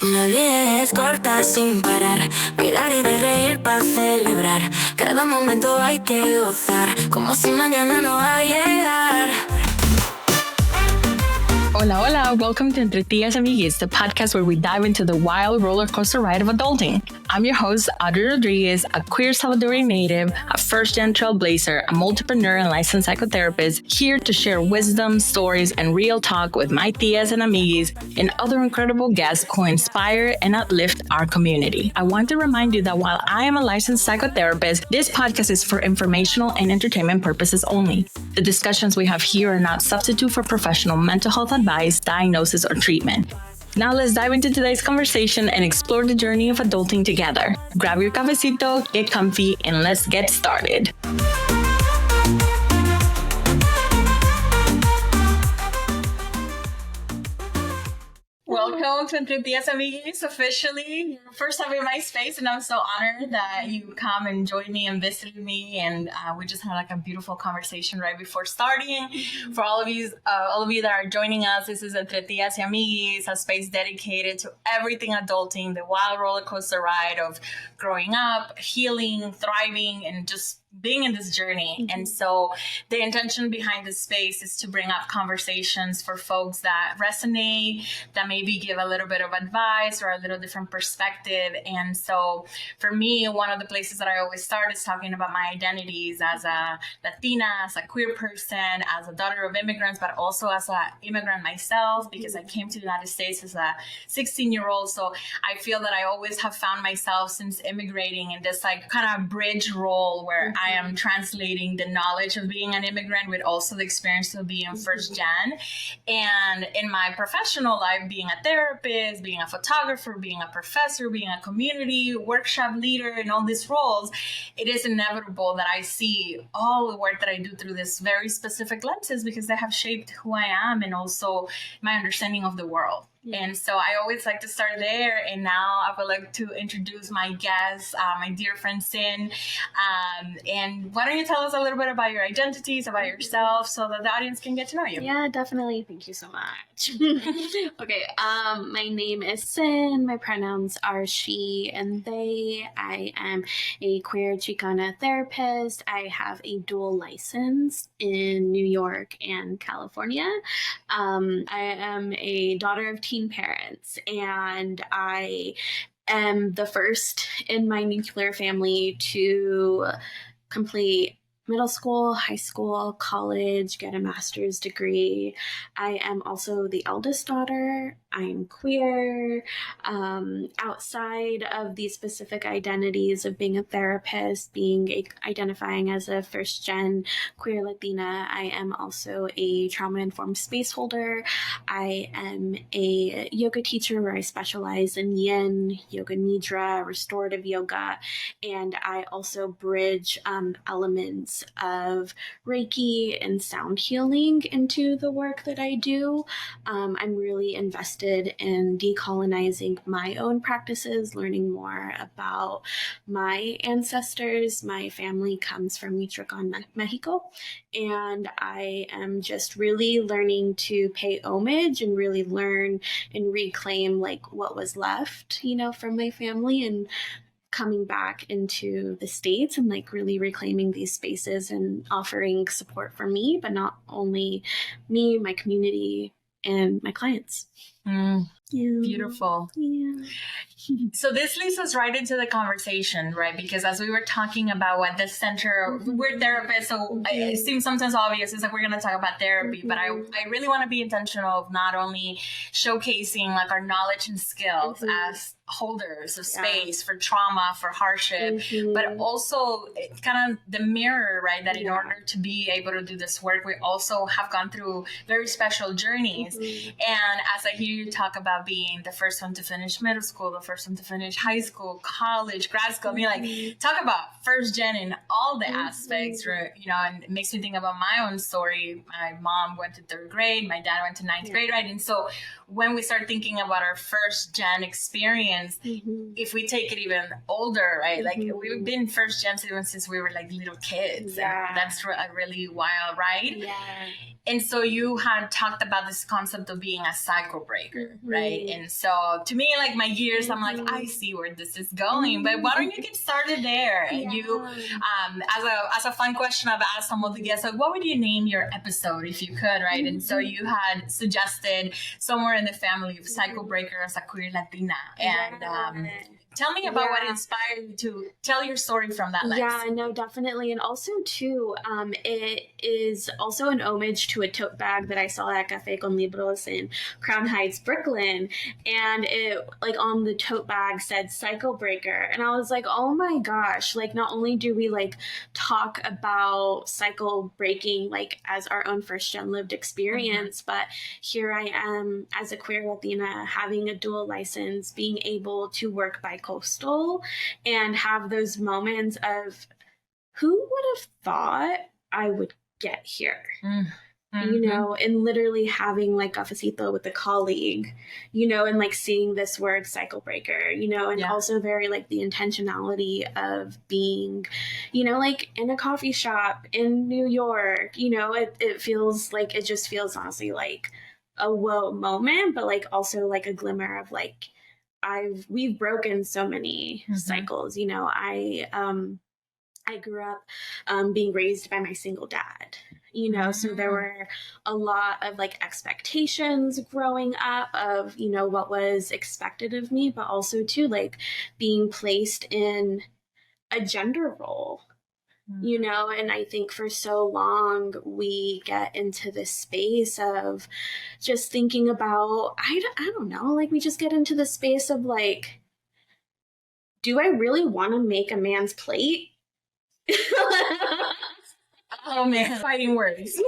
La vida es corta sin parar, mirar y de reír para celebrar. Cada momento hay que gozar, como si mañana no va a llegar. Hola, hola. Welcome to Entre Tías y Amiguis, the podcast where we dive into the wild roller coaster ride of adulting. I'm your host, Adri Rodriguez, a queer Salvadorian native, a first-gen trailblazer, a multipreneur and licensed psychotherapist, here to share wisdom, stories, and real talk with my tías and amiguis and other incredible guests who inspire and uplift our community. I want to remind you that while I am a licensed psychotherapist, this podcast is for informational and entertainment purposes only. The discussions we have here are not substitute for professional mental health advice, diagnosis, or treatment. Now let's dive into today's conversation and explore the journey of adulting together. Grab your cafecito, get comfy, and let's get started. Welcome to Entre Tías y Amiguis, officially your first time in my space, and I'm so honored that you come and join me and visited me, and we just had like a beautiful conversation right before starting. For all of you that are joining us, this is Entre Tías y Amiguis, a space dedicated to everything adulting, the wild roller coaster ride of growing up, healing, thriving, and just being in this journey. Mm-hmm. And so the intention behind this space is to bring up conversations for folks that resonate, that maybe give a little bit of advice or a little different perspective. And so for me, one of the places that I always start is talking about my identities as a Latina, as a queer person, as a daughter of immigrants, but also as an immigrant myself, because I came to the United States as a 16-year-old. So I feel that I always have found myself since immigrating in this like kind of bridge role where I am translating the knowledge of being an immigrant with also the experience of being first gen. And in my professional life, being a therapist, being a photographer, being a professor, being a community workshop leader, and all these roles, it is inevitable that I see all the work that I do through this very specific lenses because they have shaped who I am and also my understanding of the world. And so I always like to start there. And now I would like to introduce my guest, my dear friend Cyn. And why don't you tell us a little bit about your identities, about yourself, so that the audience can get to know you? Yeah, definitely. Thank you so much. Okay, my name is Cyn. My pronouns are she and they. I am a queer Xicana therapist. I have a dual license in New York and California. I am a daughter of teen parents, and I am the first in my nuclear family to complete middle school, high school, college, get a master's degree. I am also the eldest daughter. I'm queer. Outside of these specific identities of being a therapist, identifying as a first-gen queer Latina, I am also a trauma-informed space holder. I am a yoga teacher where I specialize in yin, yoga nidra, restorative yoga, and I also bridge elements of Reiki and sound healing into the work that I do. I'm really invested in decolonizing my own practices, learning more about my ancestors. My family comes from Michoacan, Mexico, and I am just really learning to pay homage and really learn and reclaim like what was left, from my family, and coming back into the States and like really reclaiming these spaces and offering support for me, but not only me, my community, and my clients. Yeah. Beautiful. Yeah. So this leads us right into the conversation, right? Because as we were talking about what the center, we're therapists, so it seems sometimes obvious. It's like we're going to talk about therapy, but I really want to be intentional of not only showcasing like our knowledge and skills as holders of space for trauma, for hardship, but also kind of the mirror, right? That in order to be able to do this work, we also have gone through very special journeys. And as I hear you talk about being the first one to finish middle school, the first one to finish high school, college, grad school, I mean, like talk about first gen in all the aspects, right? And it makes me think about my own story. My mom went to third grade, my dad went to ninth grade, right? And so when we start thinking about our first gen experience, if we take it even older, right? Like we've been first gen since we were like little kids. Yeah. And that's a really wild ride. Yeah. And so you had talked about this concept of being a cycle breaker, right? right? And so to me, like my years, I'm like, I see where this is going, but why don't you get started there? And you, as a fun question I've asked some of the guests, like, what would you name your episode if you could, right? And so you had suggested Somewhere in the Family of Cycle Breaker as a Queer Latina. And tell me about what inspired you to tell your story from that lens. Yeah, no, definitely. And also, too, it is also an homage to a tote bag that I saw at Café con Libros in Crown Heights, Brooklyn. And it, like, on the tote bag said Cycle Breaker. And I was like, oh my gosh, like, not only do we, like, talk about cycle breaking, like, as our own first-gen lived experience, but here I am as a queer Latina having a dual license, being able to work by coastal and have those moments of who would have thought I would get here, you know, and literally having like cafecito with a colleague, you know, and like seeing this word cycle breaker, you know, and also very like the intentionality of being, you know, like in a coffee shop in New York, you know, it feels like, it just feels honestly like a whoa moment, but like also like a glimmer of like, we've broken so many cycles, you know. I grew up being raised by my single dad, you know, so there were a lot of like expectations growing up of, you know, what was expected of me, but also too like being placed in a gender role, you know. And I think for so long we get into this space of just thinking about, I don't know, like we just get into the space of like, do I really want to make a man's plate? Oh man, fighting words.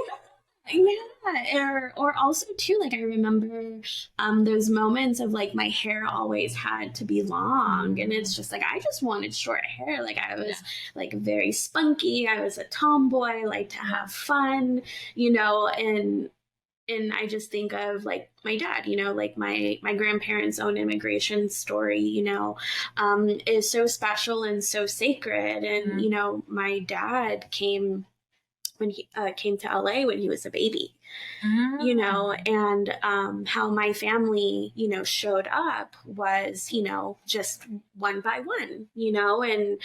Yeah, or also too, like I remember those moments of like my hair always had to be long, and it's just like I just wanted short hair. Like I was like very spunky. I was a tomboy, like to have fun, you know, and I just think of like my dad, you know, like my grandparents' own immigration story, you know, is so special and so sacred. And, you know, my dad came when he came to LA when he was a baby, you know, and how my family, you know, showed up was, you know, just one by one, you know, and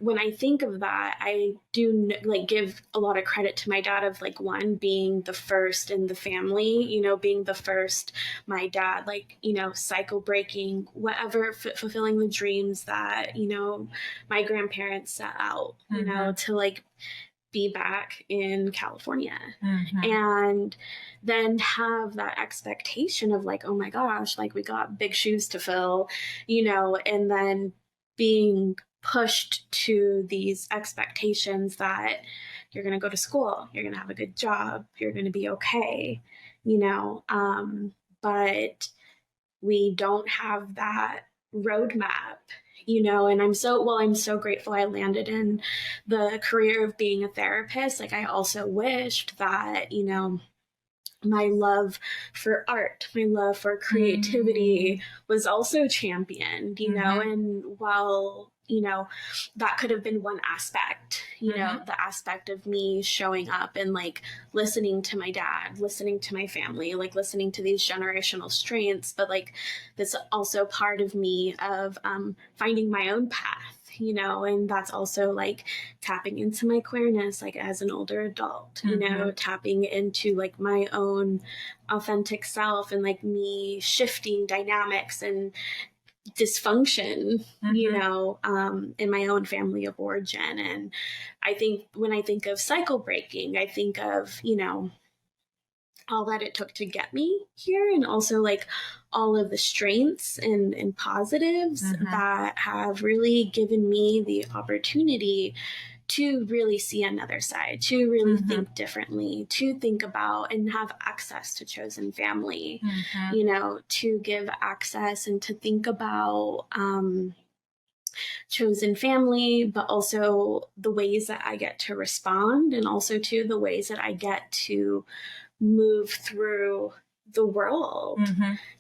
when I think of that, I do like give a lot of credit to my dad of like one being the first in the family, you know, being the first, my dad, like, you know, cycle breaking, whatever, fulfilling the dreams that, you know, my grandparents set out, you know, to like be back in California and then have that expectation of like, oh my gosh, like we got big shoes to fill, you know, and then being pushed to these expectations that you're going to go to school, you're going to have a good job, you're going to be okay, you know, but we don't have that roadmap, you know. And I'm so grateful I landed in the career of being a therapist. Like I also wished that, you know, my love for art, my love for creativity was also championed, you know. And while, you know, that could have been one aspect, you know, the aspect of me showing up and like listening to my dad, listening to my family, like listening to these generational strengths, but like this also part of me of finding my own path, you know. And that's also like tapping into my queerness, like as an older adult, you know, tapping into like my own authentic self and like me shifting dynamics and dysfunction, you know, in my own family of origin. And I think when I think of cycle breaking, I think of, you know, all that it took to get me here, and also like all of the strengths and positives that have really given me the opportunity to really see another side, to really think differently, to think about and have access to chosen family, you know, to give access and to think about chosen family, but also the ways that I get to respond, and also to the ways that I get to move through the world.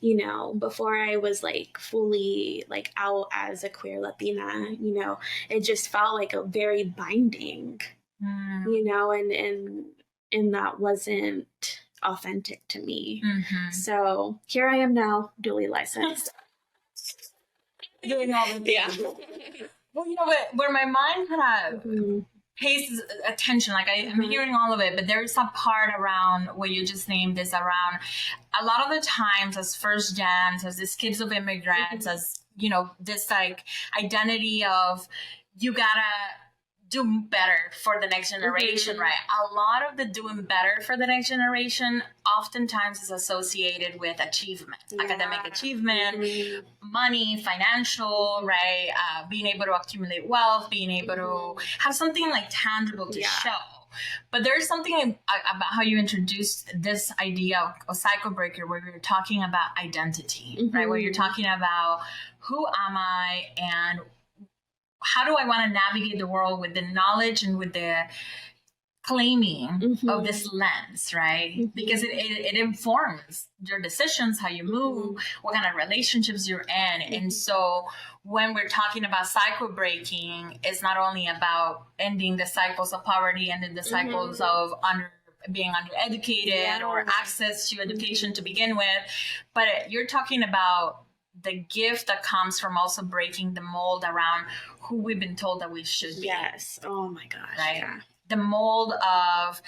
You know, before I was like fully like out as a queer Latina, you know, it just felt like a very binding, you know, and that wasn't authentic to me. So here I am now, duly licensed. Doing all the things. Well, you know what? Where my mind kind of pays attention, like I'm hearing all of it, but there's a part around what you just named is around a lot of the times as first gens, as these kids of immigrants, as you know, this like identity of you gotta do better for the next generation, right? A lot of the doing better for the next generation oftentimes is associated with achievement, academic achievement, money, financial, right? Being able to accumulate wealth, being able to have something like tangible to show. But there's something about how you introduced this idea of cycle breaker where you're talking about identity, right? Where you're talking about who am I and how do I want to navigate the world with the knowledge and with the claiming of this lens, right? Because it informs your decisions, how you move, what kind of relationships you're in. And so when we're talking about cycle breaking, it's not only about ending the cycles of poverty, ending the cycles of being undereducated or access to education to begin with, but you're talking about the gift that comes from also breaking the mold around who we've been told that we should be. Yes. Oh my gosh. Right? Yeah. The mold of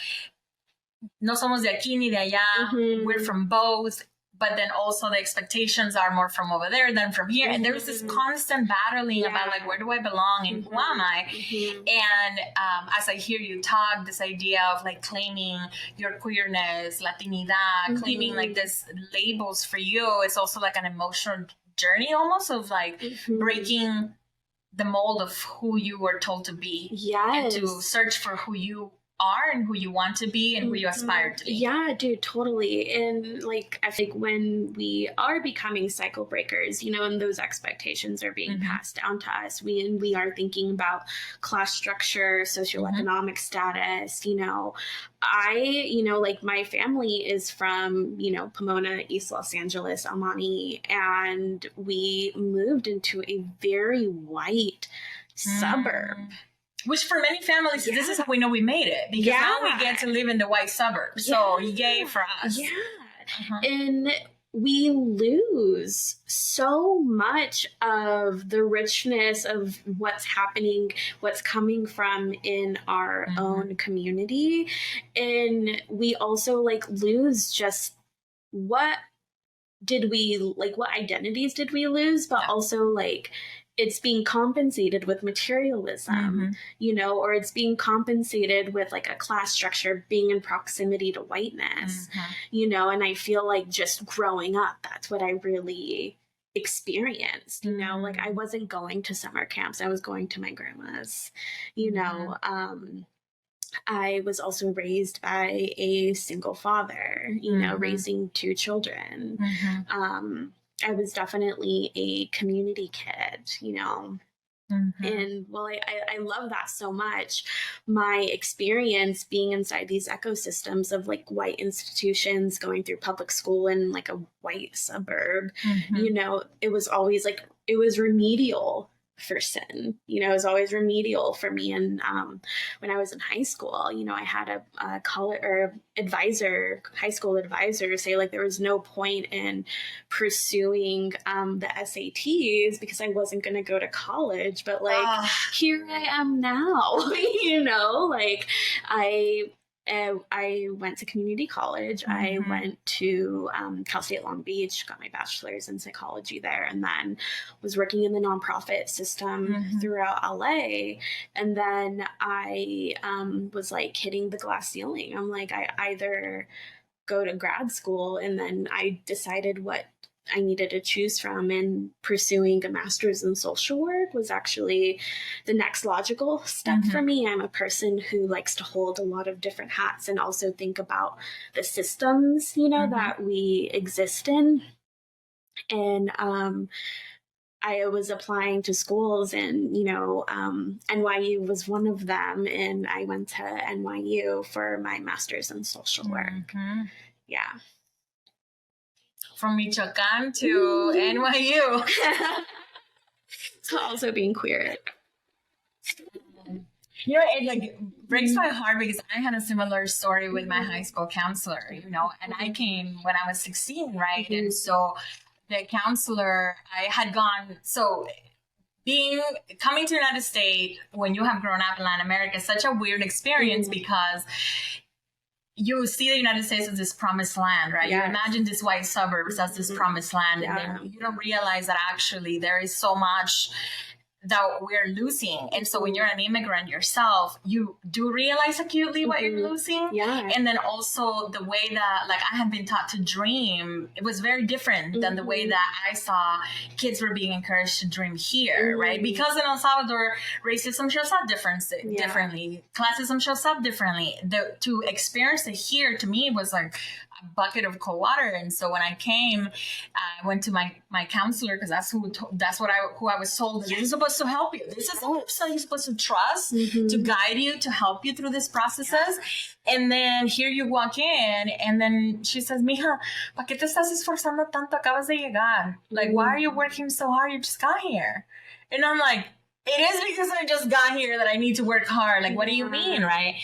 no somos de aquí ni de allá. We're from both. But then also the expectations are more from over there than from here. And there's this constant battling about like, where do I belong and who am I? And as I hear you talk, this idea of like claiming your queerness, Latinidad, claiming like this labels for you, it's also like an emotional journey almost of like breaking the mold of who you were told to be. And to search for who you are and who you want to be and who you aspire to be. Yeah, dude, totally. And like, I think when we are becoming cycle breakers, you know, and those expectations are being passed down to us, we are thinking about class structure, socioeconomic status, you know, like my family is from, you know, Pomona, East Los Angeles, Amani, and we moved into a very white suburb. Which for many families, this is how we know we made it. Because now we get to live in the white suburbs. So yay for us. Yeah. And we lose so much of the richness of what's happening, what's coming from in our own community. And we also like lose just what identities did we lose, but also like it's being compensated with materialism, you know, or it's being compensated with like a class structure being in proximity to whiteness, you know, and I feel like just growing up, that's what I really experienced, you know, like I wasn't going to summer camps. I was going to my grandma's, you know, I was also raised by a single father, you know, raising 2 children. I was definitely a community kid, you know, and well, I love that so much. My experience being inside these ecosystems of like white institutions, going through public school in like a white suburb, you know, it was always like, it was remedial for Cyn, you know, it was always remedial for me. And when I was in high school, you know, I had a college or high school advisor say like there was no point in pursuing the SATs because I wasn't going to go to college, but like here I am now, you know, like I went to community college. I went to Cal State Long Beach, got my bachelor's in psychology there, and then was working in the nonprofit system throughout LA. And then I was like hitting the glass ceiling. I'm like, I either go to grad school, and then I decided what I needed to choose from, and pursuing a master's in social work was actually the next logical step for me. I'm a person who likes to hold a lot of different hats and also think about the systems, you know, that we exist in. And I was applying to schools, and, you know, NYU was one of them. And I went to NYU for my master's in social work. Yeah. From Michoacan to NYU. So also being queer. You know, it like breaks my heart because I had a similar story with my high school counselor, you know, and I came when I was 16, right? And so the counselor, I had gone, so coming to the United States when you have grown up in Latin America is such a weird experience because you see the United States as this promised land, right? Yes. You imagine these white suburbs as this promised land, and then you don't realize that actually there is so much that we're losing. And so when you're an immigrant yourself, you do realize acutely what you're losing. Yeah. And then also the way that, like, I had been taught to dream, it was very different than the way that I saw kids were being encouraged to dream here, right? Because in El Salvador, racism shows up differently. Classism shows up differently. To experience it here, to me, was like a bucket of cold water. And so when I came, I went to my counselor, because that's who I was told, this is supposed to help you. This is who you're supposed to trust, to guide you, to help you through this processes. And then here you walk in, and then she says, mija, ¿pa qué te estás esforzando tanto? Acabas de llegar. Like, why are you working so hard? You just got here. And I'm like, it is because I just got here that I need to work hard. Like, what do you mean, right?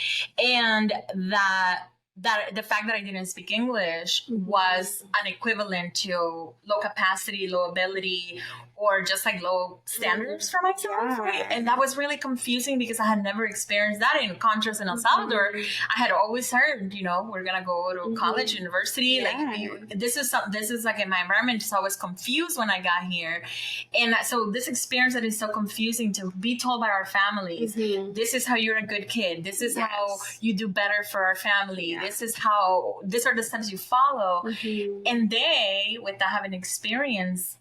And that the fact that I didn't speak English was an equivalent to low capacity, low ability, or just like low standards for myself. Right? And that was really confusing because I had never experienced that. In contrast, in El Salvador, I had always heard, you know, we're gonna go to college, university. Like this is like in my environment. So I was confused when I got here, and so this experience that is so confusing to be told by our families, this is how you're a good kid. This is how you do better for our family. These are the steps you follow. And they, without having experienced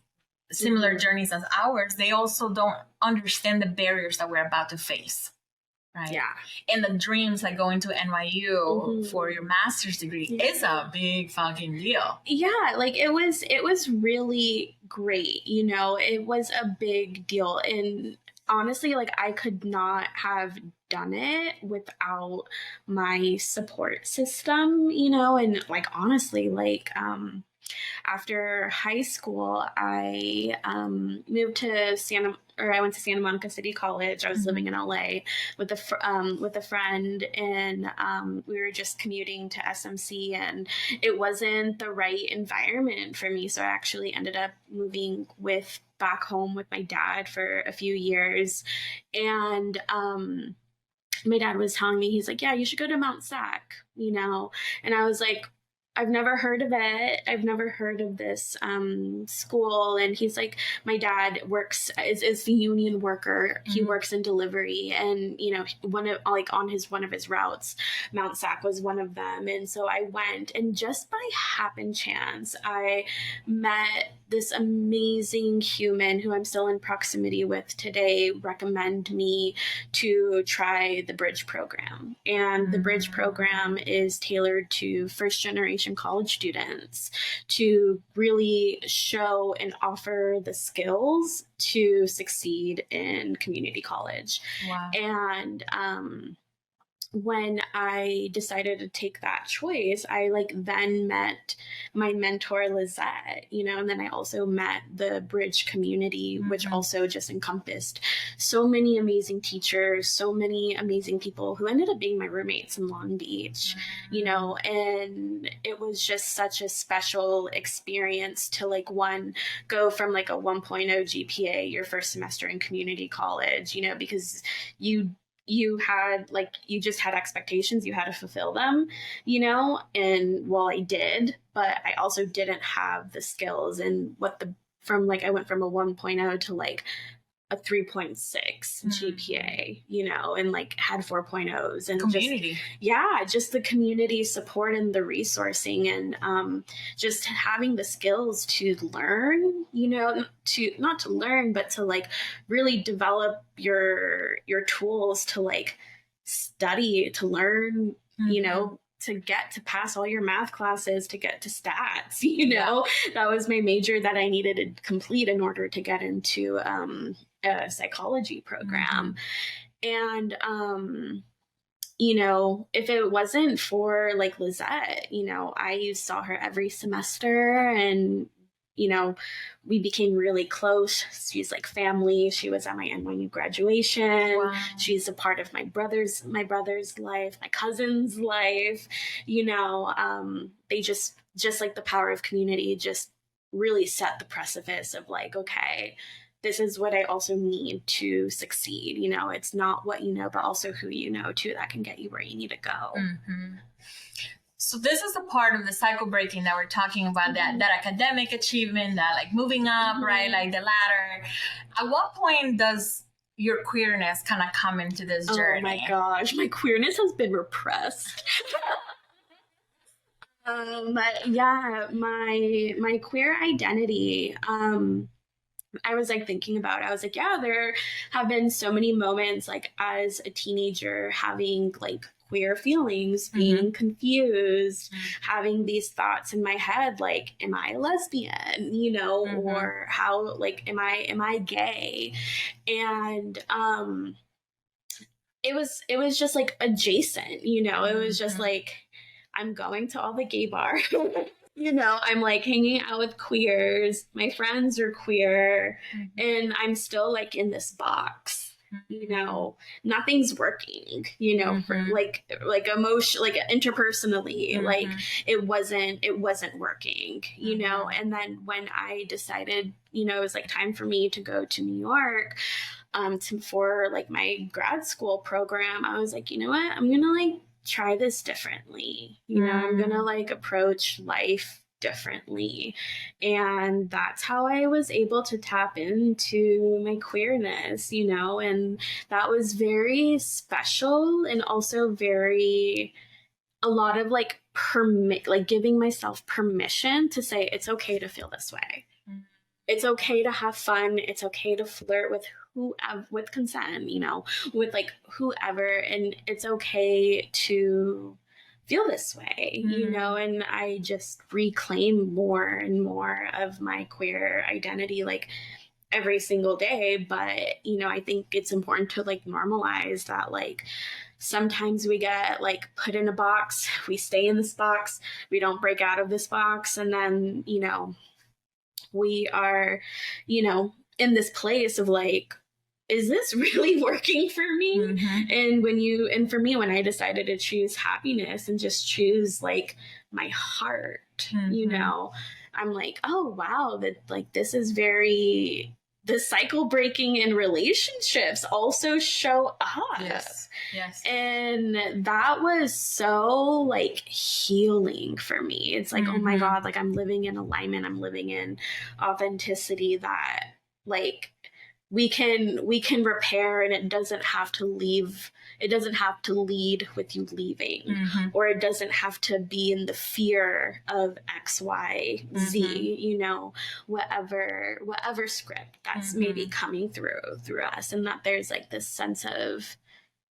similar journeys as ours, they also don't understand the barriers that we're about to face. Right. Yeah. And the dreams like going to NYU for your master's degree is a big fucking deal. Yeah, like it was really great, you know, it was a big deal. And honestly, like I could not have done it without my support system, you know, and like honestly, like after high school, I moved to I went to Santa Monica City College. I was living in LA with a friend, and we were just commuting to SMC, and it wasn't the right environment for me. So I actually ended up moving back home with my dad for a few years. And my dad was telling me, he's like, yeah, you should go to Mount SAC, you know? And I was like, I've never heard of it. I've never heard of this school. And he's like, my dad is the union worker. He works in delivery, and you know, one of his routes, Mount SAC was one of them. And so I went, and just by happen chance, I met this amazing human who I'm still in proximity with today, recommend me to try the Bridge program. And the Bridge program is tailored to first generation college students to really show and offer the skills to succeed in community college. Wow. And when I decided to take that choice, I then met my mentor, Lizette, you know, and then I also met the Bridge community, which also just encompassed so many amazing teachers, so many amazing people who ended up being my roommates in Long Beach, you know, and it was just such a special experience to go from a 1.0 GPA your first semester in community college, you know, because you had you just had expectations, you had to fulfill them, you know, and well, I did, but I also didn't have the skills. And I went from a 1.0 to a 3.6 GPA, you know, and had 4.0s and community. Just the community support and the resourcing, and just having the skills to learn, you know, not to learn, but to really develop your tools to study, to learn, you know, to get to pass all your math classes, to get to stats, you know, that was my major that I needed to complete in order to get into a psychology program. And, you know, if it wasn't for Lizette, you know, I saw her every semester, and you know, we became really close. She's like family. She was at my NYU graduation. Wow. She's a part of my brother's life, my cousin's life. You know, they just like the power of community just really set the precipice of like, okay, this is what I also need to succeed. You know, it's not what you know, but also who you know too, that can get you where you need to go. Mm-hmm. So this is the part of the cycle breaking that we're talking about, that academic achievement, that like moving up, right? Like the ladder. At what point does your queerness kind of come into this journey? Oh my gosh, my queerness has been repressed. Yeah, my queer identity, I was like thinking about it. I was like, yeah, there have been so many moments like as a teenager having like queer feelings, being confused, having these thoughts in my head, like, am I a lesbian, you know, or how, like, am I gay? And it was just like adjacent, you know, it was just like, I'm going to all the gay bars. You know, I'm like hanging out with queers. My friends are queer, and I'm still like in this box. You know, nothing's working. You know, for like emotion, like interpersonally, like it wasn't working. You know, and then when I decided, you know, it was like time for me to go to New York, for like my grad school program. I was like, you know what, I'm gonna like try this differently. You know, I'm gonna like approach life differently. And that's how I was able to tap into my queerness, you know, and that was very special, and also very, a lot of like giving myself permission to say it's okay to feel this way. It's okay to have fun. It's okay to flirt with whoever, with consent, you know, with like whoever, and it's okay to feel this way, you know. And I just reclaim more and more of my queer identity like every single day. But, you know, I think it's important to like normalize that, like, sometimes we get like put in a box, we stay in this box, we don't break out of this box, and then, you know, we are, you know, in this place of like, is this really working for me? And for me, when I decided to choose happiness and just choose like my heart, you know, I'm like, oh wow, that like, this is very, the cycle breaking in relationships also show up. Yes. And that was so like healing for me. It's like, oh my God, like I'm living in alignment. I'm living in authenticity, that like we can repair, and it doesn't have to leave. It doesn't have to lead with you leaving, or it doesn't have to be in the fear of X, Y, Z, you know, whatever script that's maybe coming through us, and that there's like this sense of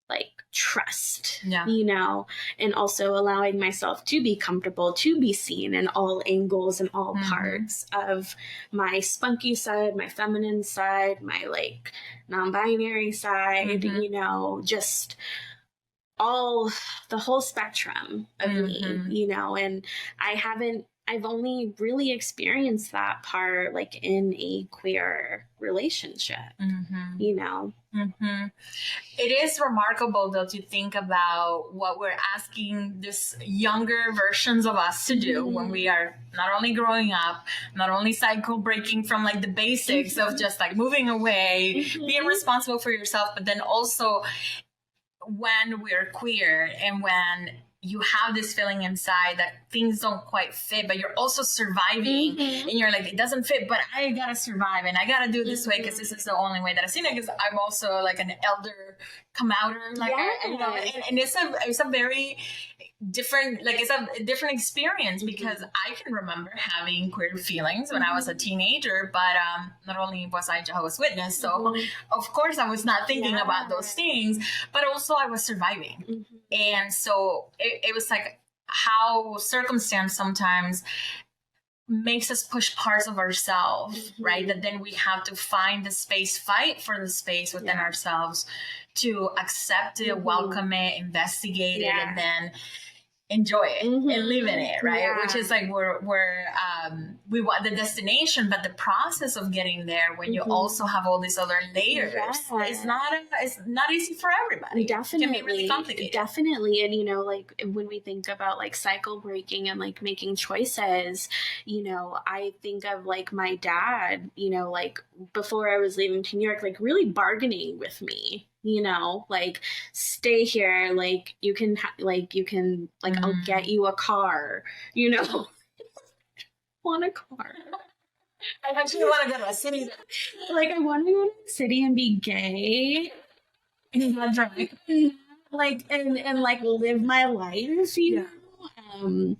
like trust, you know, and also allowing myself to be comfortable, to be seen in all angles and all parts of my spunky side, my feminine side, my like non-binary side, you know, just all, the whole spectrum of me, you know. And I've only really experienced that part like in a queer relationship, you know. It is remarkable though to think about what we're asking this younger versions of us to do when we are not only growing up, not only cycle breaking from like the basics of just like moving away, being responsible for yourself, but then also when we're queer and when you have this feeling inside that things don't quite fit, but you're also surviving and you're like, it doesn't fit, but I gotta survive and I gotta do it this way because this is the only way that I've seen it, because I'm also like an elder come outer, like, you know, and it's a very different, like it's a different experience, because I can remember having queer feelings when I was a teenager, but not only was I Jehovah's Witness, so of course I was not thinking about those things, but also I was surviving. And so it was like how circumstance sometimes makes us push parts of ourselves, right? That then we have to find the space, fight for the space within ourselves to accept it, welcome it, investigate it, and then enjoy it and live in it, right? Yeah. Which is like we want the destination, but the process of getting there when you also have all these other layers, it's not easy for everybody. Definitely. It can be really complicated. Definitely. And, you know, like when we think about like cycle breaking and like making choices, you know, I think of like my dad, you know, like before I was leaving to New York, like really bargaining with me, you know, like stay here, like you can I'll get you a car, you know. Want a car. I actually want to go to a city. Like I want to go to the city and be gay. That's right. Like and like live my life, you know.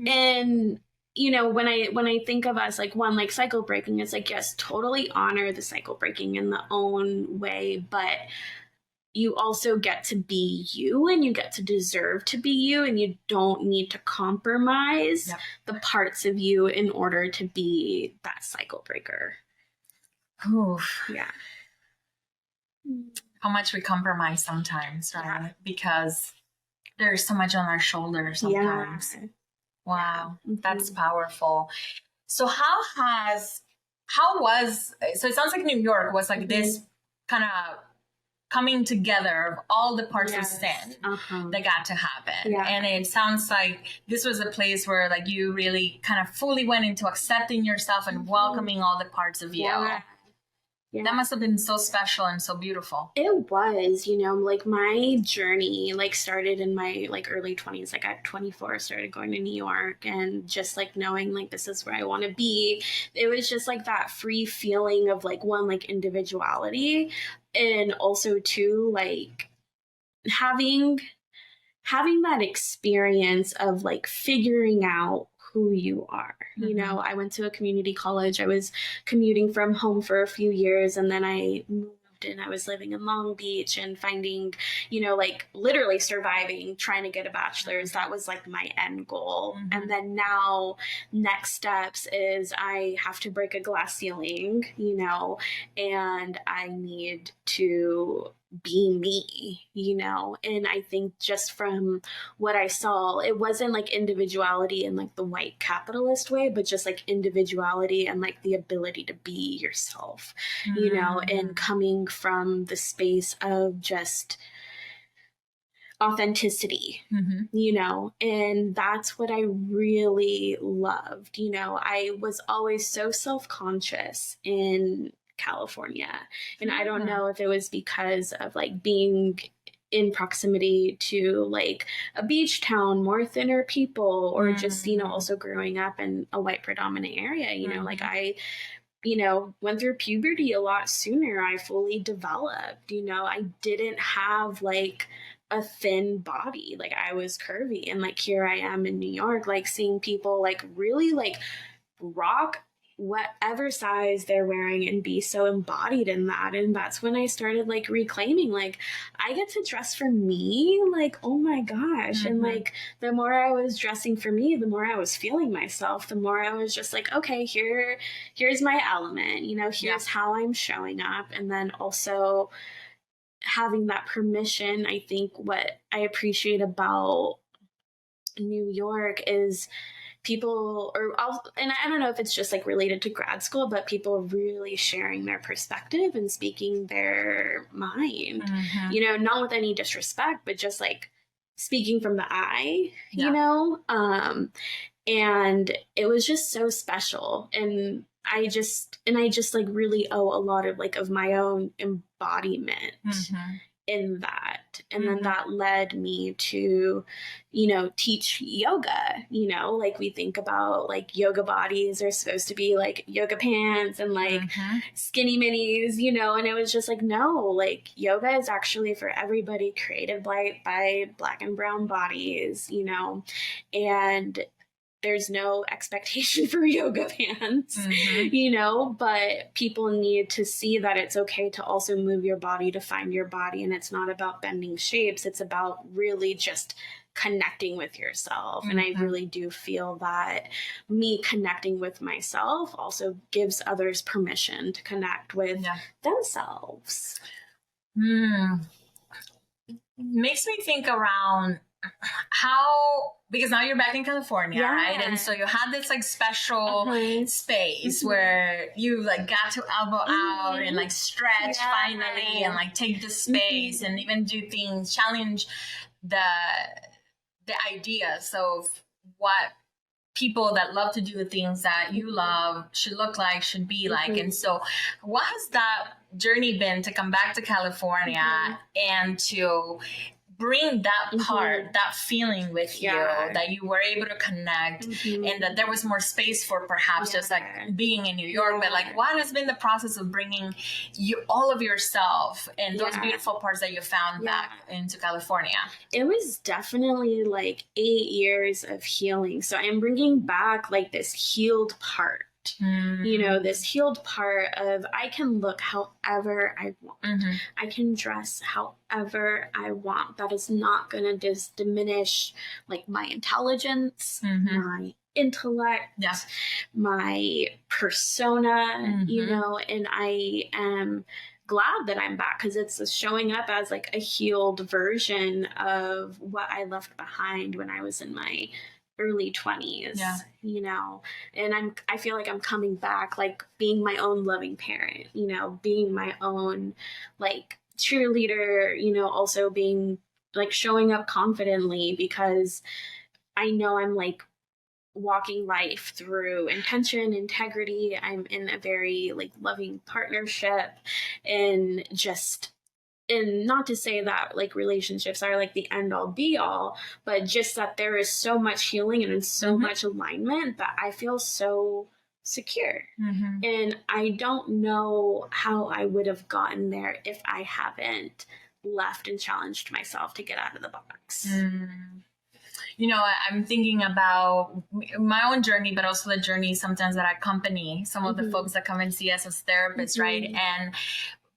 And you know, when I think of us, like one, like cycle breaking, it's like, yes, totally honor the cycle breaking in the own way, but you also get to be you and you get to deserve to be you, and you don't need to compromise the parts of you in order to be that cycle breaker. Oof. Yeah. How much we compromise sometimes, right? Yeah. Because there's so much on our shoulders sometimes. Yeah. Wow. Mm-hmm. That's powerful. So so it sounds like New York was like this kind of coming together of all the parts of Cyn that got to happen. Yeah. And it sounds like this was a place where like you really kind of fully went into accepting yourself and welcoming all the parts of you. Yeah. Yeah. That must have been so special and so beautiful. It was, you know, like my journey like started in my like early 20s. Like at 24, started going to New York and just like knowing like this is where I want to be. It was just like that free feeling of like one, like individuality, and also two, like having that experience of like figuring out who you are. Mm-hmm. You know, I went to a community college. I was commuting from home for a few years, and then I moved and I was living in Long Beach and finding, you know, like literally surviving, trying to get a bachelor's. That was like my end goal. Mm-hmm. And then now next steps is I have to break a glass ceiling, you know, and I need to be me, you know. And I think just from what I saw, it wasn't like individuality in like the white capitalist way, but just like individuality and like the ability to be yourself, you know, and coming from the space of just authenticity, you know. And that's what I really loved. You know, I was always so self-conscious in California, and I don't know if it was because of like being in proximity to like a beach town, more thinner people, or just, you know, also growing up in a white predominant area, you know, like I, you know, went through puberty a lot sooner. I fully developed, you know, I didn't have like a thin body, like I was curvy, and like here I am in New York, like seeing people like really like rock whatever size they're wearing and be so embodied in that. And that's when I started like reclaiming, like I get to dress for me, like oh my gosh. And like the more I was dressing for me, the more I was feeling myself, the more I was just like, okay, here's my element, you know, here's how I'm showing up. And then also having that permission. I think what I appreciate about New York is people, and I don't know if it's just like related to grad school, but people really sharing their perspective and speaking their mind, you know, not with any disrespect, but just like speaking from the eye, you know, and it was just so special. And I just like really owe a lot of like of my own embodiment in that. And then that led me to, you know, teach yoga, you know, like we think about like yoga bodies are supposed to be like yoga pants and like skinny minis, you know, and it was just like, no, like yoga is actually for everybody, created by Black and brown bodies, you know, and there's no expectation for yoga pants, you know, but people need to see that it's okay to also move your body to find your body. And it's not about bending shapes. It's about really just connecting with yourself. And I really do feel that me connecting with myself also gives others permission to connect with themselves. Makes me think around because now you're back in California, right? And so you had this like special space where you like got to elbow out and like stretch finally and like take the space and even do things, challenge the ideas of what people that love to do the things that you love should look like, should be like. And so what has that journey been to come back to California and to bring that part, that feeling with you, that you were able to connect and that there was more space for perhaps just like being in New York, but like what has been the process of bringing all of yourself and those beautiful parts that you found back into California? It was definitely like 8 years of healing. So I'm bringing back like this healed part. You know, this healed part of I can look however I want. I can dress however I want. That is not going to just diminish like my intelligence, my intellect, my persona, you know, and I am glad that I'm back because it's showing up as like a healed version of what I left behind when I was in my early 20s, you know, and I feel like I'm coming back, like being my own loving parent, you know, being my own like cheerleader, you know, also being like showing up confidently because I know I'm like walking life through intention, integrity. I'm in a very like loving partnership and not to say that like relationships are like the end all be all, but just that there is so much healing and so much alignment that I feel so secure. And I don't know how I would have gotten there if I haven't left and challenged myself to get out of the box. You know, I'm thinking about my own journey, but also the journey sometimes that I accompany some of the folks that come and see us as therapists, right? And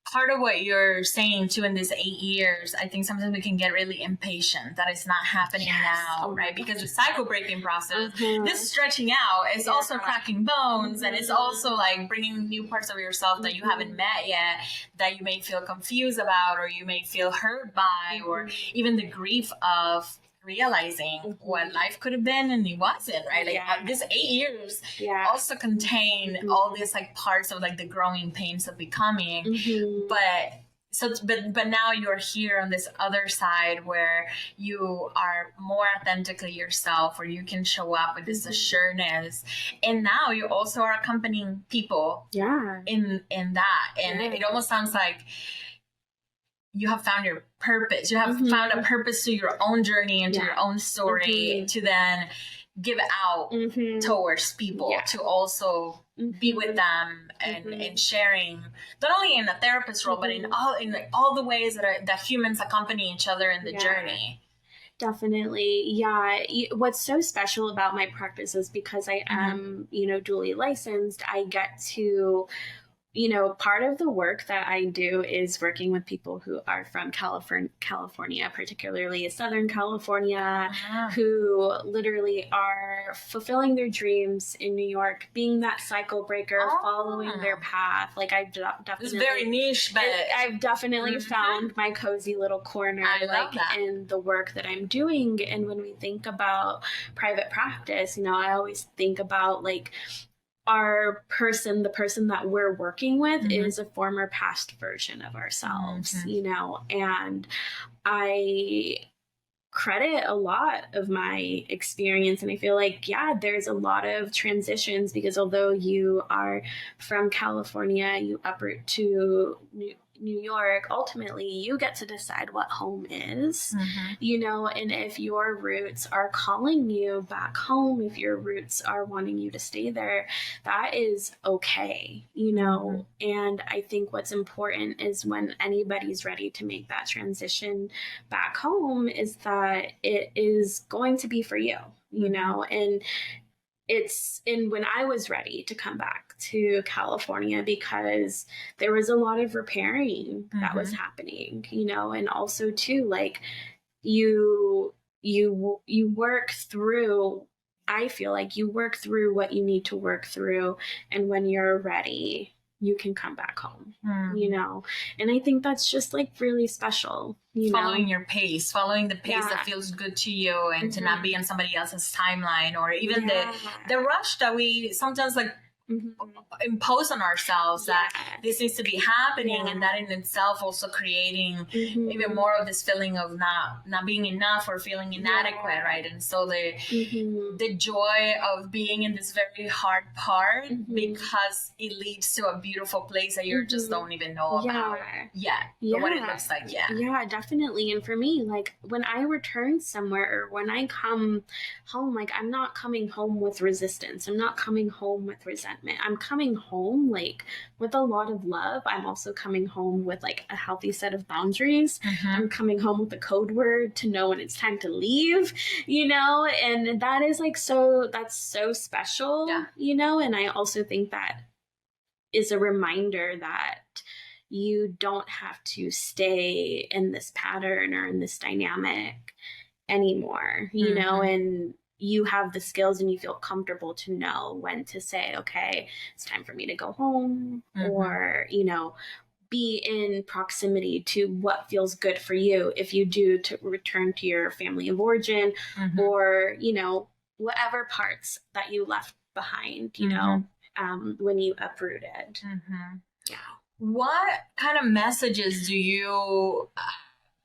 part of what you're saying too in these 8 years, I think sometimes we can get really impatient that it's not happening now, right? Because the cycle breaking process, this stretching out is also cracking bones and it's also like bringing new parts of yourself that you haven't met yet, that you may feel confused about or you may feel hurt by, or even the grief of realizing what life could have been and it wasn't, right? Like this 8 years also contain all these like parts of like the growing pains of becoming, but now you're here on this other side where you are more authentically yourself, where you can show up with this assuredness, and now you also are accompanying people in that, and it almost sounds like you have found your purpose. You have found a purpose to your own journey and to your own story to then give out towards people to also be with them and sharing, not only in a therapist role, but in all the ways that humans accompany each other in the journey. Definitely. Yeah. What's so special about my practice is because I am, you know, dually licensed, I get to, you know, part of the work that I do is working with people who are from California, particularly Southern California, who literally are fulfilling their dreams in New York, being that cycle breaker, following their path. Like I've definitely, it's very niche, but I've definitely found my cozy little corner, in the work that I'm doing. And when we think about private practice, you know, I always think about like, the person that we're working with is a former past version of ourselves, you know, and I credit a lot of my experience. And I feel like, there's a lot of transitions because although you are from California, you uproot to New York, ultimately you get to decide what home is, you know, and if your roots are calling you back home, if your roots are wanting you to stay there, that is okay, you know. And I think what's important is when anybody's ready to make that transition back home is that it is going to be for you, you know. And when I was ready to come back to California, because there was a lot of repairing that was happening, you know, and also too, like you work through, I feel like you work through what you need to work through. And when you're ready, you can come back home, you know? And I think that's just like really special, you following know? your pace, following the pace that feels good to you, and to not be on somebody else's timeline, or even the rush that we sometimes like impose on ourselves that this needs to be happening, and that in itself also creating even more of this feeling of not being enough or feeling inadequate, right? And so the joy of being in this very hard part, because it leads to a beautiful place that you just don't even know about yet, what it looks like yet. Yeah, definitely. And for me, like when I return somewhere, or when I come home, like I'm not coming home with resistance. I'm not coming home with resentment. I'm coming home like with a lot of love. I'm also coming home with like a healthy set of boundaries. I'm coming home with a code word to know when it's time to leave, you know, and that is like that's so special, you know. And I also think that is a reminder that you don't have to stay in this pattern or in this dynamic anymore, you know, and you have the skills and you feel comfortable to know when to say, okay, it's time for me to go home, or, you know, be in proximity to what feels good for you if you do to return to your family of origin, or, you know, whatever parts that you left behind, you know, when you uprooted. Yeah. What kind of messages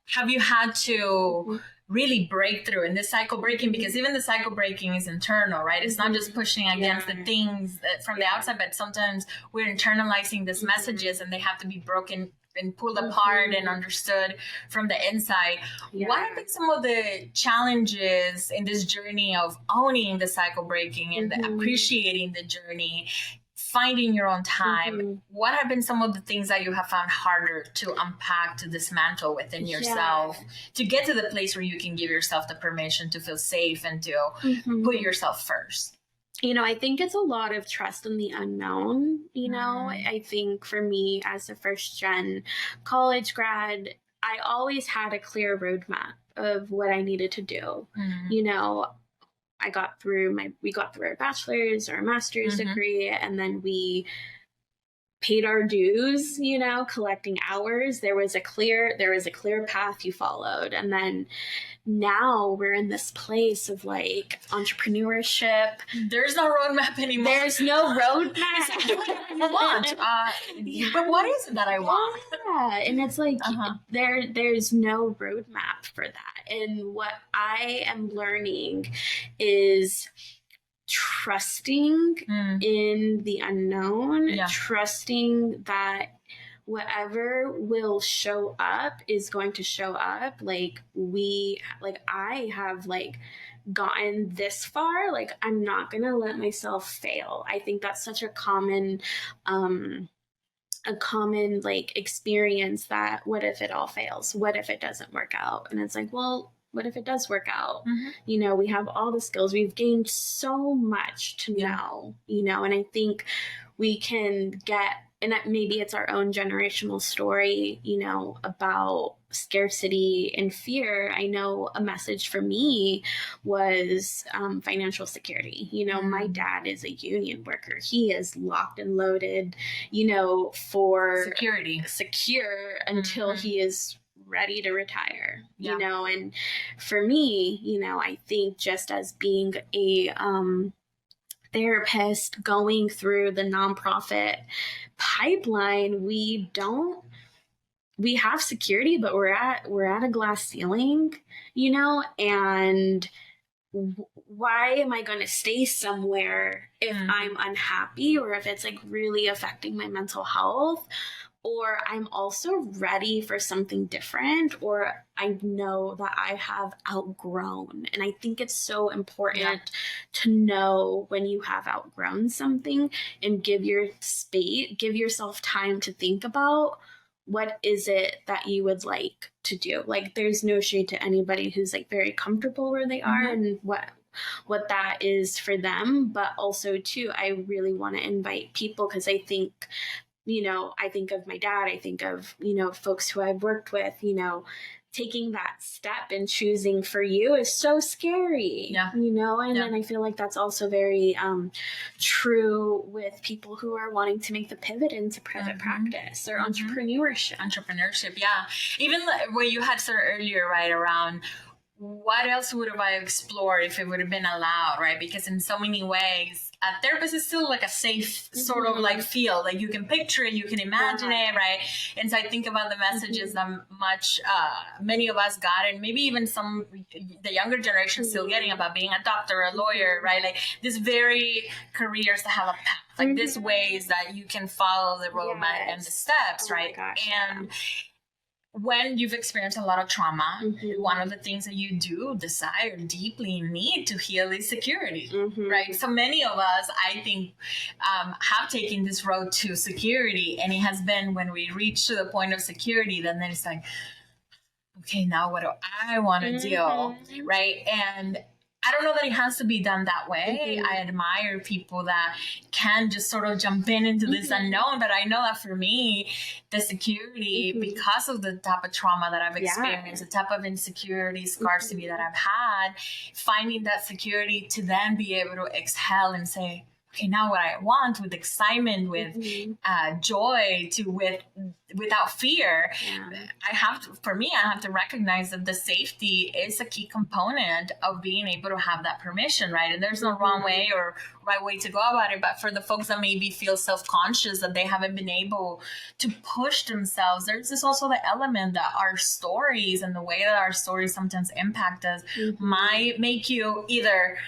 have you had to really break through in this cycle breaking? Because even the cycle breaking is internal, right? It's not just pushing against the things from the outside, but sometimes we're internalizing these messages and they have to be broken and pulled apart and understood from the inside. What have been some of the challenges in this journey of owning the cycle breaking and appreciating the journey, finding your own time? What have been some of the things that you have found harder to unpack, to dismantle within yourself, to get to the place where you can give yourself the permission to feel safe and to put yourself first? You know, I think it's a lot of trust in the unknown. You know, I think for me as a first gen college grad, I always had a clear roadmap of what I needed to do. You know, we got through our bachelor's, our master's degree, and then we paid our dues, you know, collecting hours. There was a clear path you followed. And then now we're in this place of like entrepreneurship. There's no roadmap anymore. There's no roadmap. Do whatever you want. But what is it that I want? Yeah. And it's like there's no roadmap for that. And what I am learning is trusting in the unknown, trusting that whatever will show up is going to show up. I have gotten this far, I'm not gonna let myself fail. I think that's such a common experience, that what if it all fails? What if it doesn't work out? And it's like, well, what if it does work out? You know, we have all the skills. We've gained so much to know, you know, and I think we can get, and maybe it's our own generational story, you know, about scarcity and fear. I know a message for me was financial security. You know, my dad is a union worker. He is locked and loaded, you know, for secure until he is ready to retire, you know. And for me, you know, I think just as being a therapist going through the nonprofit pipeline, we have security, but we're at a glass ceiling, you know. And why am I going to stay somewhere if I'm unhappy, or if it's really affecting my mental health? Or I'm also ready for something different, or I know that I have outgrown. And I think it's so important to know when you have outgrown something and give yourself time to think about what is it that you would like to do. There's no shade to anybody who's very comfortable where they are and what that is for them. But also too, I really want to invite people, because I think, you know, I think of my dad, I think of, you know, folks who I've worked with, you know, taking that step and choosing for you is so scary, you know, and then I feel like that's also very true with people who are wanting to make the pivot into private practice or entrepreneurship. Yeah. Even what you had said earlier, right, around what else would have I explored if it would have been allowed, right? Because in so many ways, a therapist is still like a safe sort of like field. Like you can picture it, you can imagine it, right? And so I think about the messages that many of us got, and maybe even the younger generation still getting about being a doctor, a lawyer, right? Like these very careers that have a path, like these ways that you can follow the roadmap and the steps, right? And when you've experienced a lot of trauma, one of the things that you do desire deeply need to heal is security, right? So many of us, I think, have taken this road to security, and it has been when we reach to the point of security, then it's like, okay, now what do I want to do, right? And I don't know that it has to be done that way. I admire people that can just sort of jump into this unknown. But I know that for me, the security, because of the type of trauma that I've experienced, the type of insecurity, scarcity that I've had, finding that security to then be able to exhale and say, okay, now what I want, with excitement, with joy, without fear. I have to recognize that the safety is a key component of being able to have that permission, right? And there's no wrong way or right way to go about it. But for the folks that maybe feel self-conscious that they haven't been able to push themselves, there's this also the element that our stories and the way that our stories sometimes impact us might make you either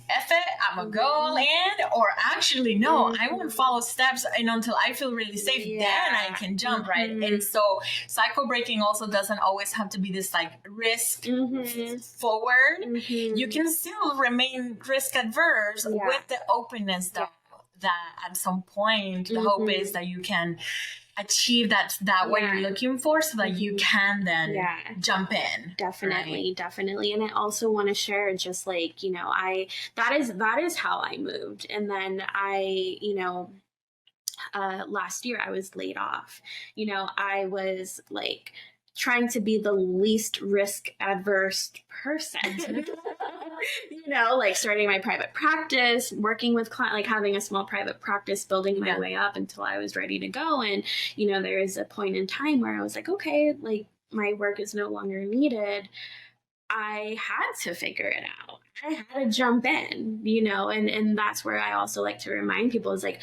F it, I'm gonna go in, or actually no, I won't follow steps and until I feel really safe, then I can jump, right? And so cycle breaking also doesn't always have to be this like risk forward. You can still remain risk adverse with the openness that at some point the hope is that you can achieve that what you're looking for, so that you can then jump in. Definitely. And I also want to share, just like, you know, that is how I moved. And then I, you know, last year I was laid off. You know, I was like trying to be the least risk adverse person. You know, like starting my private practice, working with clients, like having a small private practice, building my way up until I was ready to go. And, you know, there is a point in time where I was like, okay, like my work is no longer needed. I had to figure it out. I had to jump in, you know, and that's where I also like to remind people is like,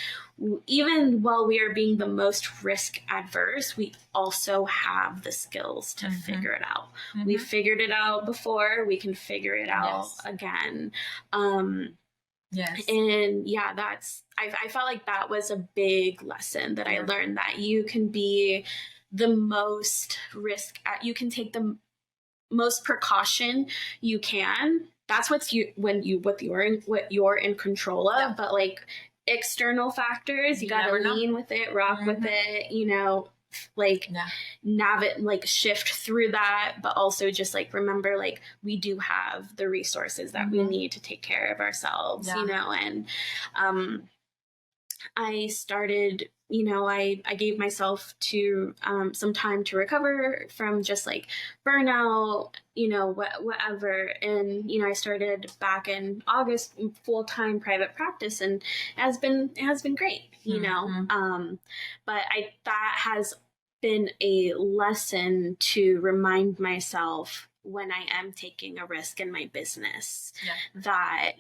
even while we are being the most risk adverse, we also have the skills to figure it out. We figured it out before, we can figure it out again. And that's, I felt like that was a big lesson that I learned, that you can be the most you can take the most precaution you can. That's what you're in control of. But like external factors, you gotta lean with it, rock with it, you know, like like shift through that. But also just like remember, like we do have the resources that we need to take care of ourselves, you know. And I started, you know, I gave myself to some time to recover from just like burnout, you know, whatever. And, you know, I started back in August, full-time private practice, and it has been great, you know. But that has been a lesson to remind myself when I am taking a risk in my business that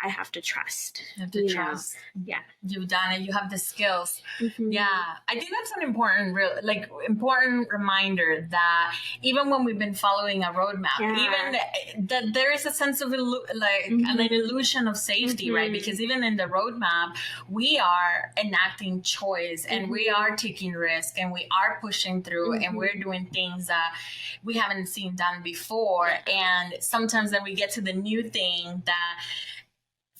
I have to trust. You have to trust. Yeah. You've done it. You have the skills. Yeah. I think that's an important reminder that even when we've been following a roadmap, even that there is a sense of an illusion of safety, right? Because even in the roadmap, we are enacting choice and we are taking risk and we are pushing through and we're doing things that we haven't seen done before. And sometimes then we get to the new thing that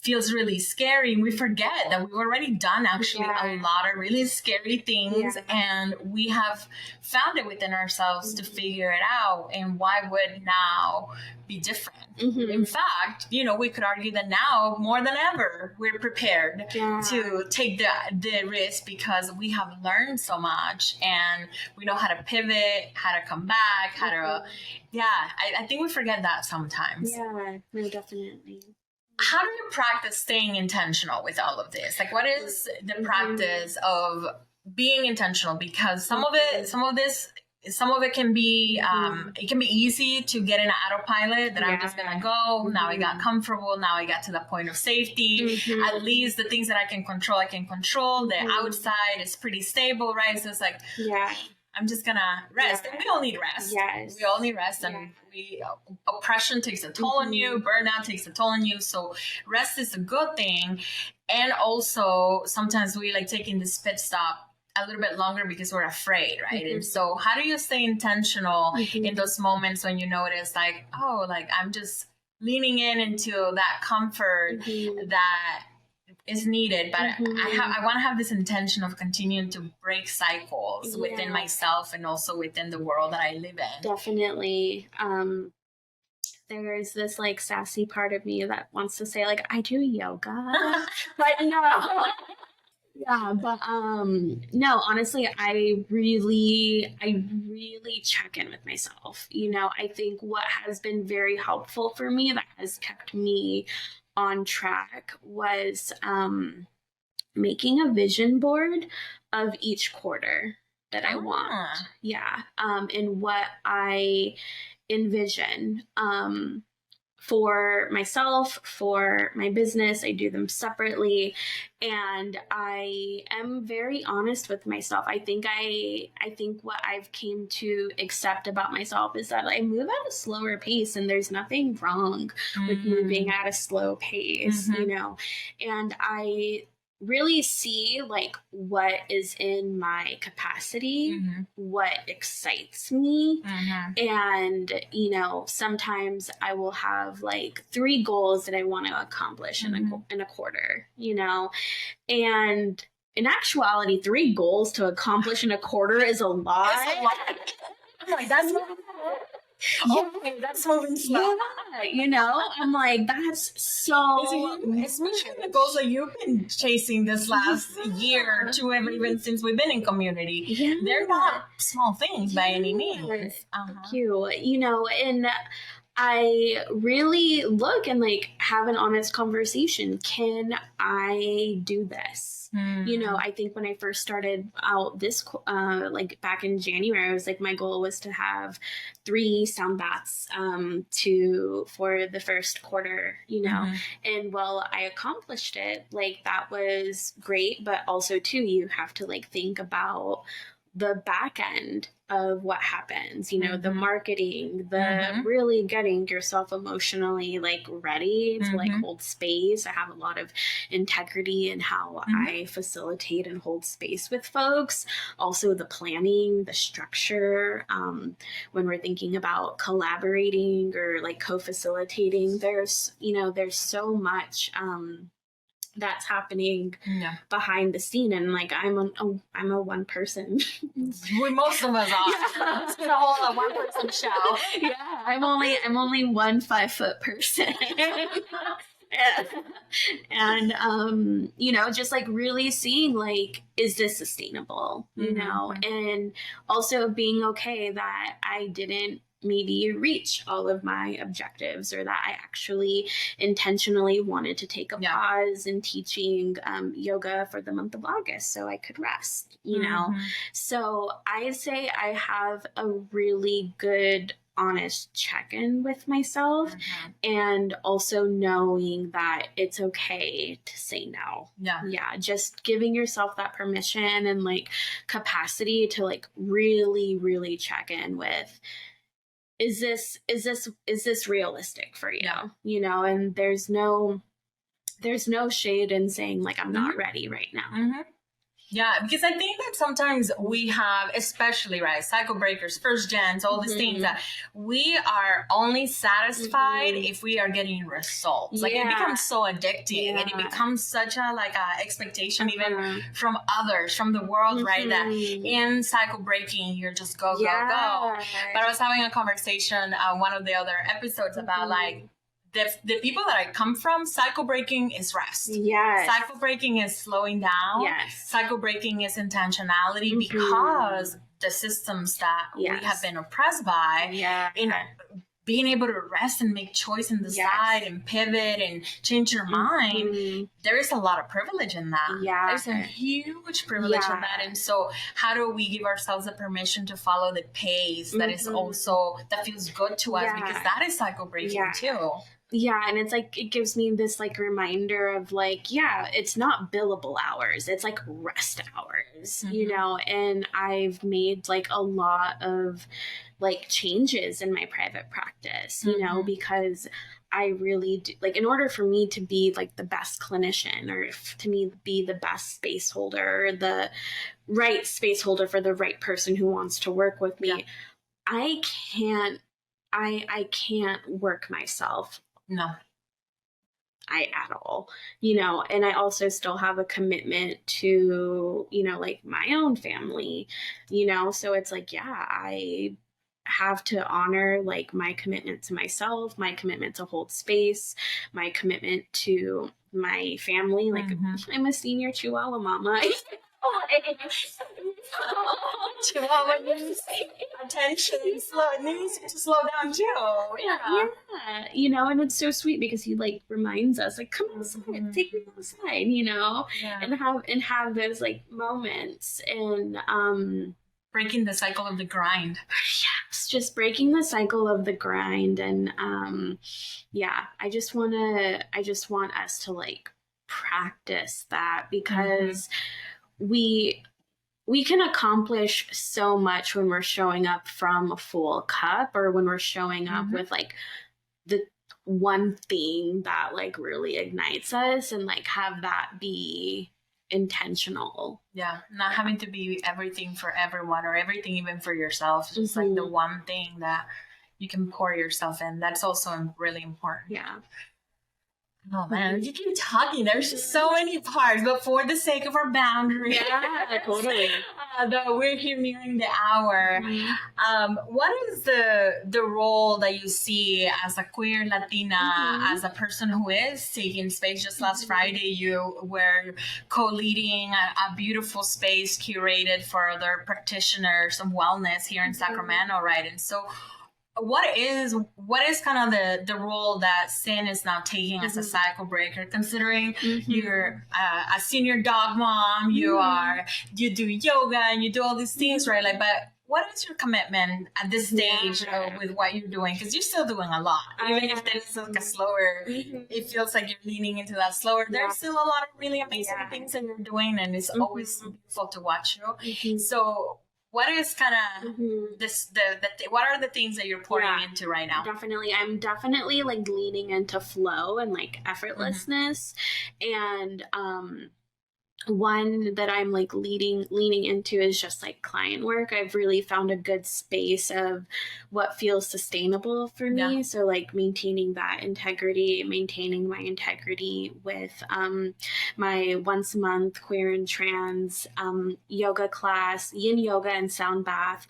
feels really scary, and we forget that we've already done actually a lot of really scary things, and we have found it within ourselves to figure it out. And why would now be different? In fact, you know, we could argue that now more than ever we're prepared to take the risk, because we have learned so much and we know how to pivot, how to come back, how to I think we forget that sometimes. No, definitely. How do you practice staying intentional with all of this? Like, what is the practice of being intentional? Because some of it can be, it can be easy to get in an autopilot that I'm just gonna go. Now I got comfortable. Now I got to the point of safety. At least the things that I can control. The outside is pretty stable, right? So it's like, I'm just gonna rest. And we all need rest. We all need rest. And oppression takes a toll on you. Burnout takes a toll on you. So rest is a good thing. And also sometimes we like taking this pit stop a little bit longer because we're afraid, right? And so how do you stay intentional in those moments when you notice like, oh, like I'm just leaning into that comfort that is needed, but I want to have this intention of continuing to break cycles within myself and also within the world that I live in. Definitely. There's this like sassy part of me that wants to say like I do yoga, but no. But no, honestly, I really check in with myself. You know, I think what has been very helpful for me that has kept me on track was making a vision board of each quarter that I want. And what I envision for myself, for my business. I do them separately, and I am very honest with myself. I think what I've came to accept about myself is that I move at a slower pace, and there's nothing wrong with moving at a slow pace, you know, and I really see like what is in my capacity, what excites me. And, you know, sometimes I will have like 3 goals that I want to accomplish in a quarter, you know, and in actuality, 3 goals to accomplish in a quarter is a lot. I'm like, that's that's moving slow. You know, I'm like, that's so. Especially the goals that you've been chasing this last year or two, even since we've been in community. They're not small things by any means. Thank you. You know, and I really look and like have an honest conversation. Can I do this? You know, I think when I first started out this, like back in January, I was like, my goal was to have 3 sound baths for the first quarter, you know, and well, I accomplished it. Like that was great, but also too, you have to like think about the back end of what happens, you know, the marketing, the really getting yourself emotionally like ready to like hold space. I have a lot of integrity in how I facilitate and hold space with folks. Also the planning, the structure, when we're thinking about collaborating or like co-facilitating, there's so much, that's happening behind the scene, and like I'm a one person. Most of us are. It's been a whole one person show. I'm only one 5-foot person. And you know, just like really seeing like, is this sustainable? You know, and also being okay that I didn't maybe reach all of my objectives, or that I actually intentionally wanted to take a pause in teaching yoga for the month of August so I could rest, you know? So I'd say I have a really good honest check-in with myself, and also knowing that it's okay to say no. Just giving yourself that permission and like capacity to like really check in with, is this realistic for you? You know, and there's no shade in saying like, I'm not ready right now. Yeah, because I think that sometimes we have, especially, right, cycle breakers, first gens, all these things that we are only satisfied if we are getting results. Like it becomes so addicting and it becomes such a like a expectation even from others, from the world, right? That in cycle breaking, you're just go. But I was having a conversation, one of the other episodes about like, the people that I come from, cycle breaking is rest. Yes. Cycle breaking is slowing down. Yes. Cycle breaking is intentionality because the systems that we have been oppressed by in being able to rest and make choice and decide and pivot and change your mind, there is a lot of privilege in that. Yeah. There's a huge privilege in that. And so how do we give ourselves the permission to follow the pace that is also, that feels good to us because that is cycle breaking too. Yeah, and it's like, it gives me this like reminder of like, it's not billable hours, it's like rest hours, you know, and I've made like a lot of like changes in my private practice, you know, because I really do, like, in order for me to be like the best clinician or to me be the best space holder, the right space holder for the right person who wants to work with me, I can't work myself. No. At all, you know, and I also still have a commitment to, you know, like my own family, you know, so it's like, I have to honor like my commitment to myself, my commitment to hold space, my commitment to my family. Like I'm a senior Chihuahua mama. Chihuahua needs attention. It needs to slow down too. Yeah, you know, and it's so sweet because he like reminds us, like, come outside, take me outside, you know, and have those like moments and breaking the cycle of the grind. Yes, just breaking the cycle of the grind, and I just want us to like practice that because we can accomplish so much when we're showing up from a full cup or when we're showing up with like the one thing that like really ignites us and like have that be intentional. Yeah, not having to be everything for everyone or everything even for yourself. Just like the one thing that you can pour yourself in. That's also really important. Yeah. Oh man, you keep talking. There's just so many parts, but for the sake of our boundaries, totally. Though we're here nearing the hour. What is the role that you see as a queer Latina, as a person who is taking space? Just last Friday, you were co-leading a beautiful space curated for other practitioners of wellness here in Sacramento, right? And so, what is kind of the role that Cyn is now taking as a cycle breaker, considering you're a senior dog mom, you do yoga and you do all these things, right? Like, but what is your commitment at this stage with what you're doing? Because you're still doing a lot, even if there's like a slower, it feels like you're leaning into that slower. There's still a lot of really amazing things that you're doing, and it's always beautiful to watch you. So, what is kind of what are the things that you're pouring into right now? Definitely. I'm definitely like leaning into flow and like effortlessness. And one that I'm like leaning into is just like client work. I've really found a good space of what feels sustainable for me. So like maintaining that integrity, maintaining my integrity with my once a month queer and trans yoga class, yin yoga and sound bath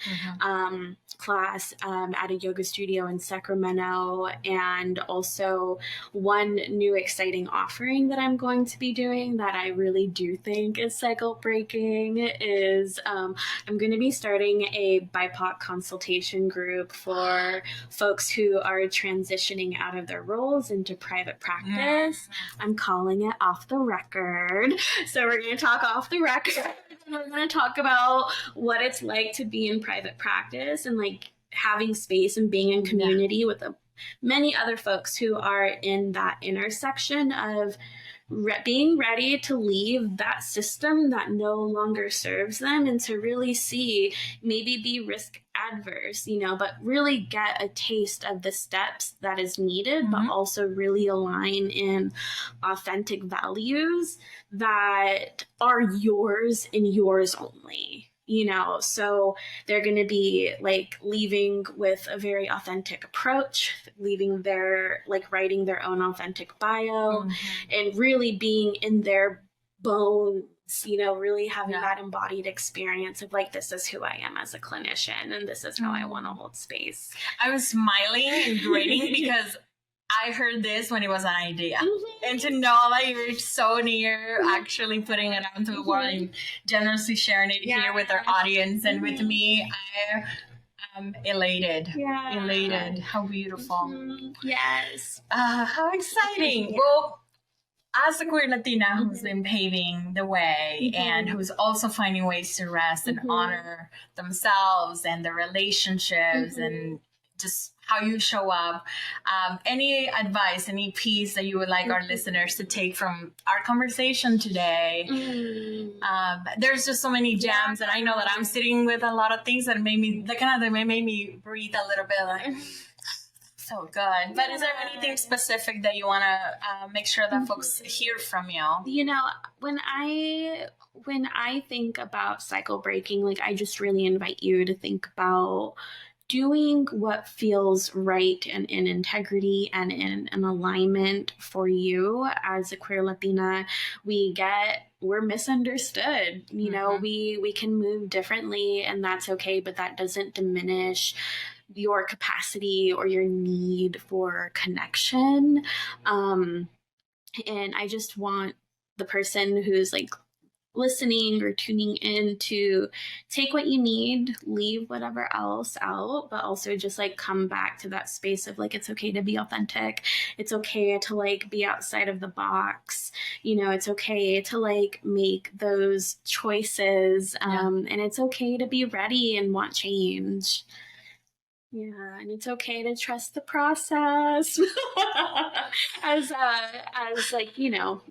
class at a yoga studio in Sacramento, and also one new exciting offering that I'm going to be doing that I really do think is cycle breaking is I'm going to be starting a BIPOC consultation group for folks who are transitioning out of their roles into private practice. I'm calling it Off the Record. So we're going to talk off the record. We're going to talk about what it's like to be in private practice and like having space and being in community with many other folks who are in that intersection of being ready to leave that system that no longer serves them and to really see, maybe be risk adverse, but really get a taste of the steps that is needed, but also really align in authentic values that are yours and yours only. So they're going to be like leaving with a very authentic approach, leaving their writing their own authentic bio, and really being in their bones, really having that embodied experience of this is who I am as a clinician, and this is how I want to hold space. I was smiling and grinning because I heard this when it was an idea. And to know that you're so near actually putting it out into the world and generously sharing it here with our audience and with me, I am elated. Elated. How beautiful. Yes. How exciting. Well, as a queer Latina who's been paving the way and who's also finding ways to rest and honor themselves and their relationships and just how you show up, any advice, any piece that you would like our listeners to take from our conversation today? There's just so many gems, and I know that I'm sitting with a lot of things that made me breathe a little bit so good. But is there anything specific that you want to make sure that folks hear from you? When I think about cycle breaking, I just really invite you to think about doing what feels right and in integrity and in an alignment for you. As a queer Latina, we're misunderstood. We can move differently, and that's okay, but that doesn't diminish your capacity or your need for connection. And I just want the person who's listening or tuning in to take what you need, leave whatever else out, but also just come back to that space of it's okay to be authentic. It's okay to be outside of the box. It's okay to make those choices. And it's okay to be ready and want change. Yeah, and it's okay to trust the process. as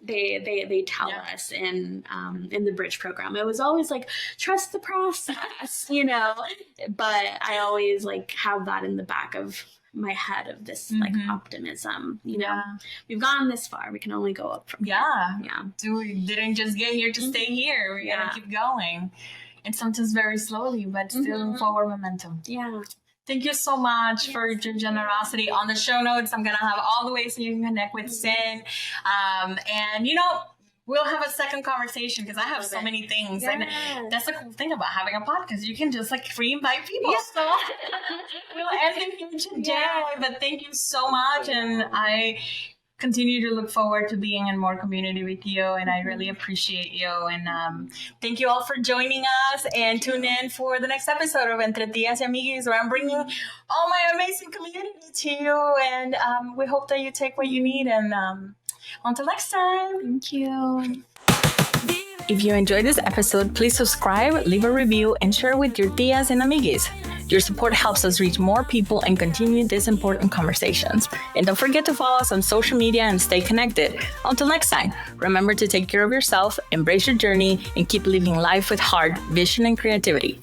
they tell us in the Bridge program. It was always trust the process, but I always have that in the back of my head of this optimism. We've gone this far, we can only go up from here. We didn't just get here to stay here. We gotta keep going, and sometimes very slowly, but still forward momentum. Thank you so much for your generosity. On the show notes, I'm going to have all the ways so you can connect with Cyn. And, we'll have a second conversation because I have so many things. And that's the cool thing about having a podcast. You can just free invite people. So we'll end it here today. But thank you so much. And I continue to look forward to being in more community with you, and I really appreciate you. And thank you all for joining us, and tune in for the next episode of Entre Tías y Amiguis, where I'm bringing all my amazing community to you, and we hope that you take what you need, and until next time. Thank you. If you enjoyed this episode, please subscribe, leave a review, and share with your tías and amiguis. Your support helps us reach more people and continue these important conversations. And don't forget to follow us on social media and stay connected. Until next time, remember to take care of yourself, embrace your journey, and keep living life with heart, vision, and creativity.